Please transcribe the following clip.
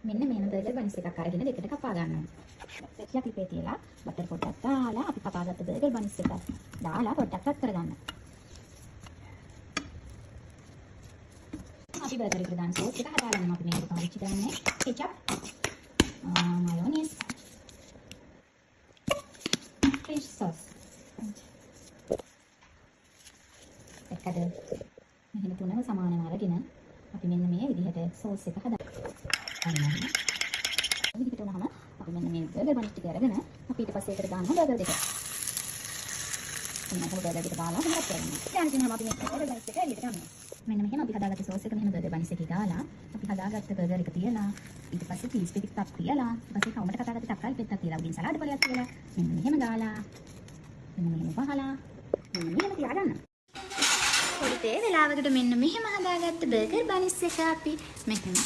මෙන්න මේම burger buns එකක් අරගෙන දෙකට කපා ගන්නවා. ටිකක් ලිපේ තියලා බටර් පොඩ්ඩක් දාලා අපි කපාගත්ත බර්ගර් බන්ස් එක දාලා පොඩ්ඩක් රත් කරගන්න. අපි බර්ගර් එකට දාන සෝස් එක හදාගන්නවා. අපි මේක පාවිච්චි කරන්නේ කෙචප්, මයොනීස්, ෆිෂ් සෝස්. එකද මෙහෙම තුනම සමානව අරගෙන අපි මෙන්න මේ විදිහට සෝස් එක හදාගන්නවා. විදිහට උනහම අපි මෙන්න මේ බර්ගර් බන්ස් ටික අරගෙන අපි ඊට පස්සේ ඒකට දානවා බර්ගර් දෙක. මෙන්න බර්ගර් දෙක දාලා හදලා කරනවා. ඊට පස්සේ අපි මේ බර්ගර් බන්ස් එක එළියට ගන්නවා. මෙන්න මෙහෙම අපි හදාගත්ත සෝස් එක මෙහෙම බර්ගර් බන්ස් එකේ දාලා අපි හදාගත්ත බර්ගර් එක තියලා ඊට පස්සේ චීස් ටිකක් තියලා ඊට පස්සේ කවුමට කතාගත්ත තක්කාලි පෙත්තක් තියලා උඩින් සලාඩ් පොලයක් තියලා මෙන්න මෙහෙම දාලා මෙන්න මෙහෙම වහලා මෙන්න මෙහෙම තියාගන්න. පොඩි තේ වෙලාවකට මෙන්න මෙහෙම හදාගත්ත බර්ගර් බන්ස් එක අපි මෙහෙම